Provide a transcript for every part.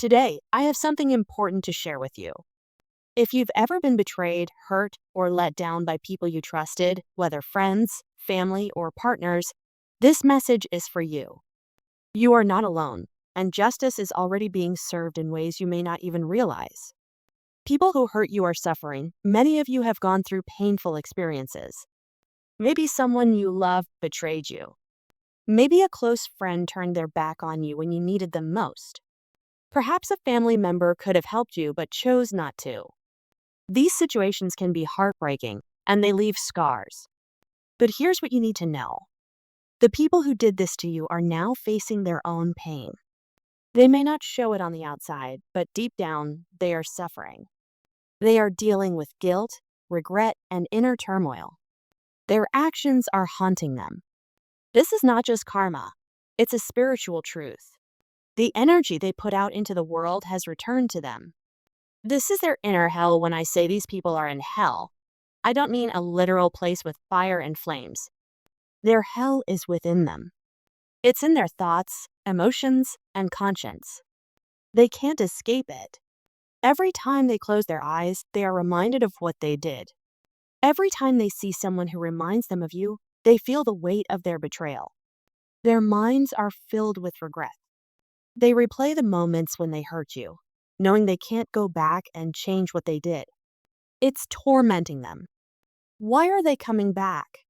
Today, I have something important to share with you. If you've ever been betrayed, hurt, or let down by people you trusted, whether friends, family, or partners, this message is for you. You are not alone, and justice is already being served in ways you may not even realize. People who hurt you are suffering. Many of you have gone through painful experiences. Maybe someone you love betrayed you. Maybe a close friend turned their back on you when you needed them most. Perhaps a family member could have helped you but chose not to. These situations can be heartbreaking and they leave scars. But here's what you need to know. The people who did this to you are now facing their own pain. They may not show it on the outside, but deep down, they are suffering. They are dealing with guilt, regret, and inner turmoil. Their actions are haunting them. This is not just karma, it's a spiritual truth. The energy they put out into the world has returned to them. This is their inner hell. When I say these people are in hell, I don't mean a literal place with fire and flames. Their hell is within them. It's in their thoughts, emotions, and conscience. They can't escape it. Every time they close their eyes, they are reminded of what they did. Every time they see someone who reminds them of you, they feel the weight of their betrayal. Their minds are filled with regret. They replay the moments when they hurt you, knowing they can't go back and change what they did. It's tormenting them. Why are they coming back?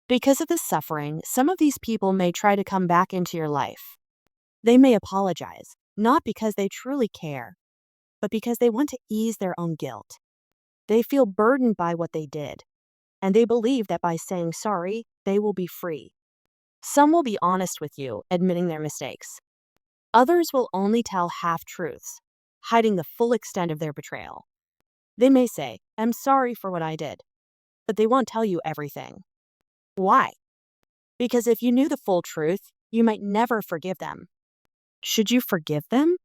Because of the suffering, some of these people may try to come back into your life. They may apologize, not because they truly care, but because they want to ease their own guilt. They feel burdened by what they did, and they believe that by saying sorry, they will be free. Some will be honest with you, admitting their mistakes. Others will only tell half-truths, hiding the full extent of their betrayal. They may say, "I'm sorry for what I did," but they won't tell you everything. Why? Because if you knew the full truth, you might never forgive them. Should you forgive them?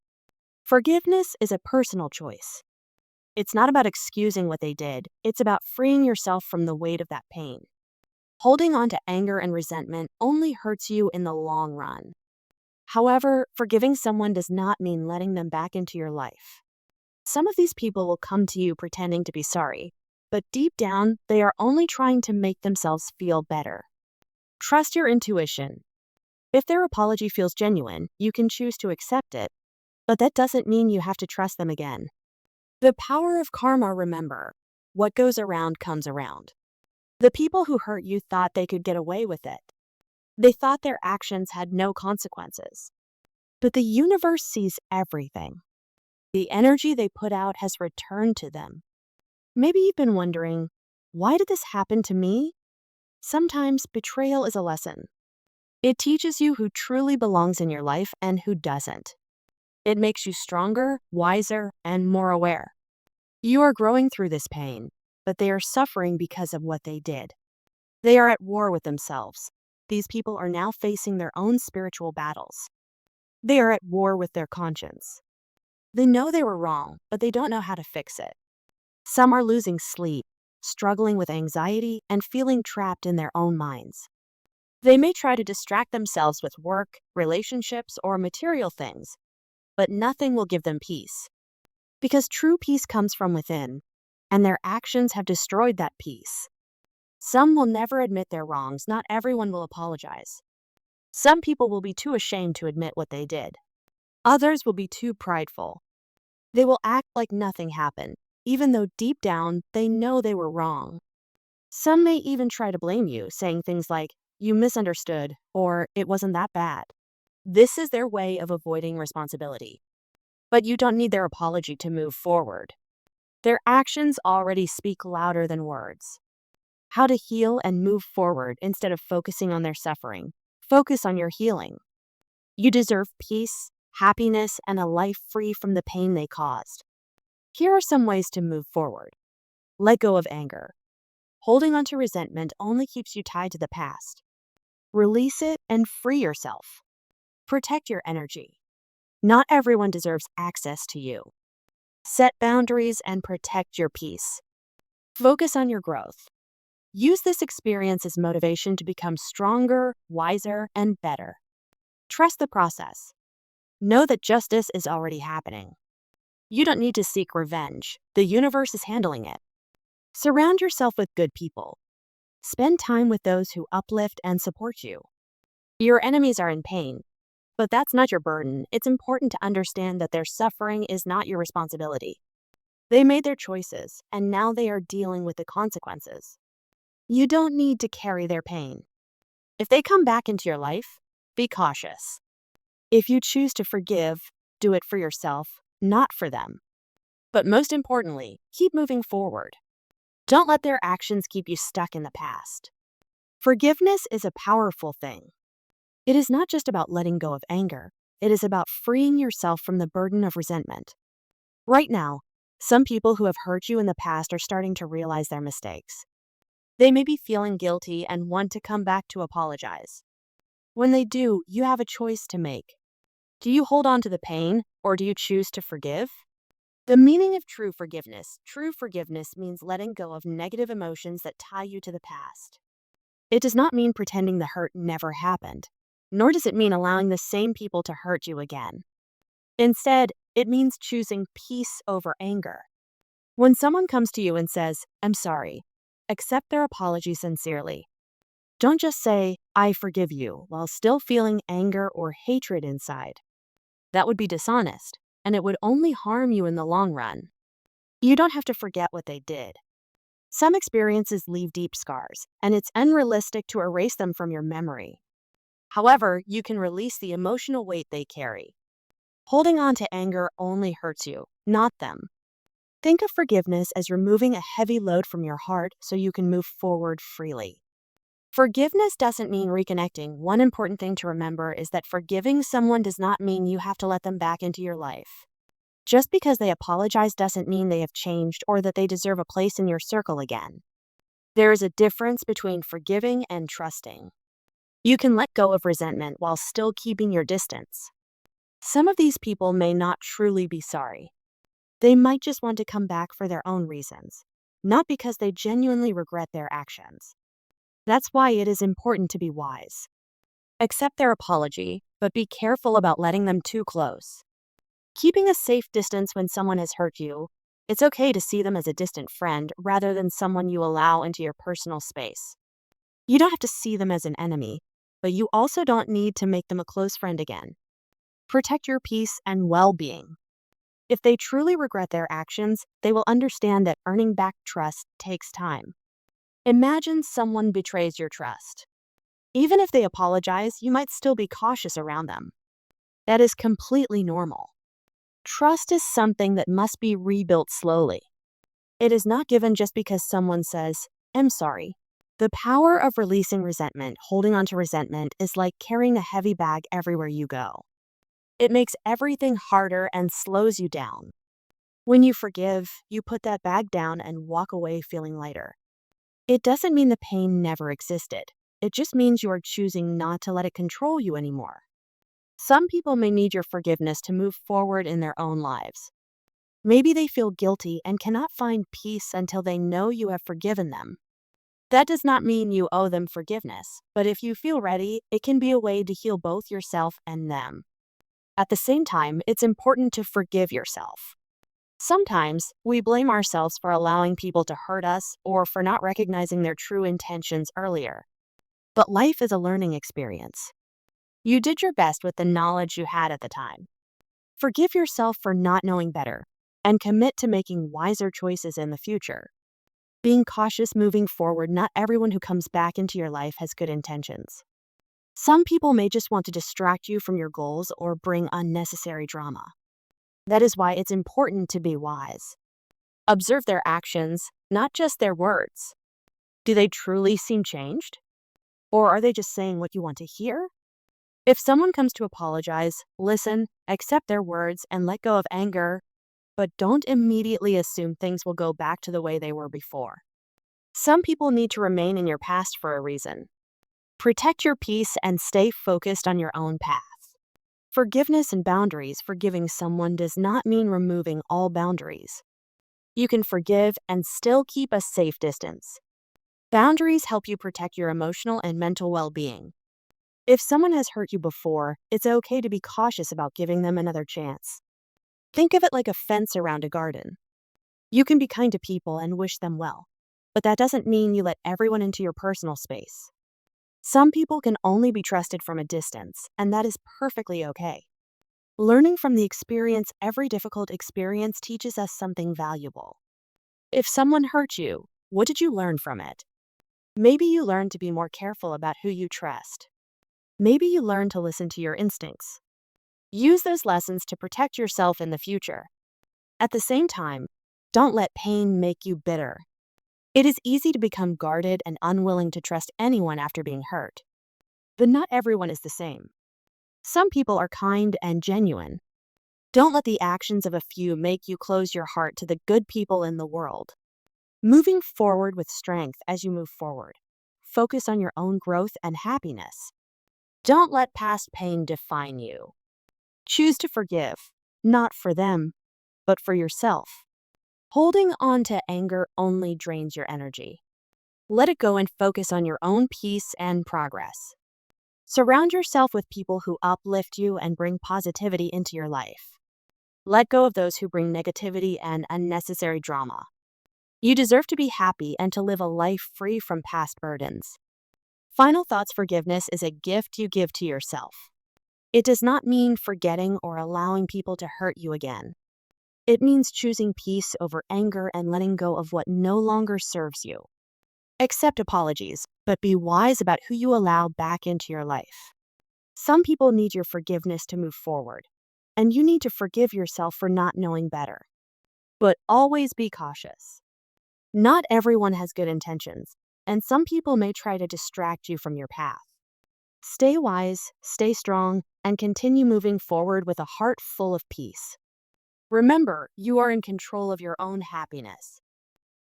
Forgiveness is a personal choice. It's not about excusing what they did, it's about freeing yourself from the weight of that pain. Holding on to anger and resentment only hurts you in the long run. However, forgiving someone does not mean letting them back into your life. Some of these people will come to you pretending to be sorry, but deep down, they are only trying to make themselves feel better. Trust your intuition. If their apology feels genuine, you can choose to accept it, but that doesn't mean you have to trust them again. The power of karma, remember, what goes around comes around. The people who hurt you thought they could get away with it. They thought their actions had no consequences. But the universe sees everything. The energy they put out has returned to them. Maybe you've been wondering, why did this happen to me? Sometimes betrayal is a lesson. It teaches you who truly belongs in your life and who doesn't. It makes you stronger, wiser, and more aware. You are growing through this pain, but they are suffering because of what they did. They are at war with themselves. These people are now facing their own spiritual battles. They are at war with their conscience. They know they were wrong, but they don't know how to fix it. Some are losing sleep, struggling with anxiety, and feeling trapped in their own minds. They may try to distract themselves with work, relationships, or material things, but nothing will give them peace. Because true peace comes from within, and their actions have destroyed that peace. Some will never admit their wrongs. Not everyone will apologize. Some people will be too ashamed to admit what they did. Others will be too prideful. They will act like nothing happened, even though deep down they know they were wrong. Some may even try to blame you, saying things like, "You misunderstood," or "It wasn't that bad." This is their way of avoiding responsibility. But you don't need their apology to move forward. Their actions already speak louder than words. How to heal and move forward instead of focusing on their suffering. Focus on your healing. You deserve peace, happiness, and a life free from the pain they caused. Here are some ways to move forward. Let go of anger. Holding on to resentment only keeps you tied to the past. Release it and free yourself. Protect your energy. Not everyone deserves access to you. Set boundaries and protect your peace. Focus on your growth. Use this experience as motivation to become stronger, wiser, and better. Trust the process. Know that justice is already happening. You don't need to seek revenge. The universe is handling it. Surround yourself with good people. Spend time with those who uplift and support you. Your enemies are in pain, but that's not your burden. It's important to understand that their suffering is not your responsibility. They made their choices, and now they are dealing with the consequences. You don't need to carry their pain. If they come back into your life, be cautious. If you choose to forgive, do it for yourself, not for them. But most importantly, keep moving forward. Don't let their actions keep you stuck in the past. Forgiveness is a powerful thing. It is not just about letting go of anger, it is about freeing yourself from the burden of resentment. Right now, some people who have hurt you in the past are starting to realize their mistakes. They may be feeling guilty and want to come back to apologize. When they do, you have a choice to make. Do you hold on to the pain, or do you choose to forgive? The meaning of true forgiveness means letting go of negative emotions that tie you to the past. It does not mean pretending the hurt never happened, nor does it mean allowing the same people to hurt you again. Instead, it means choosing peace over anger. When someone comes to you and says, "I'm sorry," accept their apology sincerely. Don't just say, "I forgive you," while still feeling anger or hatred inside. That would be dishonest, and it would only harm you in the long run. You don't have to forget what they did. Some experiences leave deep scars, and it's unrealistic to erase them from your memory. However, you can release the emotional weight they carry. Holding on to anger only hurts you, not them. Think of forgiveness as removing a heavy load from your heart so you can move forward freely. Forgiveness doesn't mean reconnecting. One important thing to remember is that forgiving someone does not mean you have to let them back into your life. Just because they apologize doesn't mean they have changed or that they deserve a place in your circle again. There is a difference between forgiving and trusting. You can let go of resentment while still keeping your distance. Some of these people may not truly be sorry. They might just want to come back for their own reasons, not because they genuinely regret their actions. That's why it is important to be wise. Accept their apology, but be careful about letting them too close. Keeping a safe distance when someone has hurt you, it's okay to see them as a distant friend rather than someone you allow into your personal space. You don't have to see them as an enemy, but you also don't need to make them a close friend again. Protect your peace and well-being. If they truly regret their actions, they will understand that earning back trust takes time. Imagine someone betrays your trust. Even if they apologize, you might still be cautious around them. That is completely normal. Trust is something that must be rebuilt slowly. It is not given just because someone says, "I'm sorry." The power of releasing resentment, holding on to resentment, is like carrying a heavy bag everywhere you go. It makes everything harder and slows you down. When you forgive, you put that bag down and walk away feeling lighter. It doesn't mean the pain never existed. It just means you are choosing not to let it control you anymore. Some people may need your forgiveness to move forward in their own lives. Maybe they feel guilty and cannot find peace until they know you have forgiven them. That does not mean you owe them forgiveness, but if you feel ready, it can be a way to heal both yourself and them. At the same time, it's important to forgive yourself. Sometimes, we blame ourselves for allowing people to hurt us or for not recognizing their true intentions earlier. But life is a learning experience. You did your best with the knowledge you had at the time. Forgive yourself for not knowing better, and commit to making wiser choices in the future. Being cautious moving forward, not everyone who comes back into your life has good intentions. Some people may just want to distract you from your goals or bring unnecessary drama. That is why it's important to be wise. Observe their actions, not just their words. Do they truly seem changed? Or are they just saying what you want to hear? If someone comes to apologize, listen, accept their words, and let go of anger, but don't immediately assume things will go back to the way they were before. Some people need to remain in your past for a reason. Protect your peace and stay focused on your own path. Forgiveness and boundaries. Forgiving someone does not mean removing all boundaries. You can forgive and still keep a safe distance. Boundaries help you protect your emotional and mental well-being. If someone has hurt you before, it's okay to be cautious about giving them another chance. Think of it like a fence around a garden. You can be kind to people and wish them well, but that doesn't mean you let everyone into your personal space. Some people can only be trusted from a distance, and that is perfectly okay. Learning from the experience, every difficult experience teaches us something valuable. If someone hurt you, what did you learn from it? Maybe you learned to be more careful about who you trust. Maybe you learned to listen to your instincts. Use those lessons to protect yourself in the future. At the same time, don't let pain make you bitter. It is easy to become guarded and unwilling to trust anyone after being hurt. But not everyone is the same. Some people are kind and genuine. Don't let the actions of a few make you close your heart to the good people in the world. Moving forward with strength as you move forward. Focus on your own growth and happiness. Don't let past pain define you. Choose to forgive, not for them, but for yourself. Holding on to anger only drains your energy. Let it go and focus on your own peace and progress. Surround yourself with people who uplift you and bring positivity into your life. Let go of those who bring negativity and unnecessary drama. You deserve to be happy and to live a life free from past burdens. Final thoughts: forgiveness is a gift you give to yourself. It does not mean forgetting or allowing people to hurt you again. It means choosing peace over anger and letting go of what no longer serves you. Accept apologies, but be wise about who you allow back into your life. Some people need your forgiveness to move forward, and you need to forgive yourself for not knowing better. But always be cautious. Not everyone has good intentions, and some people may try to distract you from your path. Stay wise, stay strong, and continue moving forward with a heart full of peace. Remember, you are in control of your own happiness.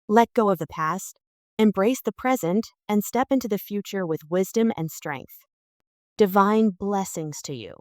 Let go of the past, embrace the present, and step into the future with wisdom and strength. Divine blessings to you.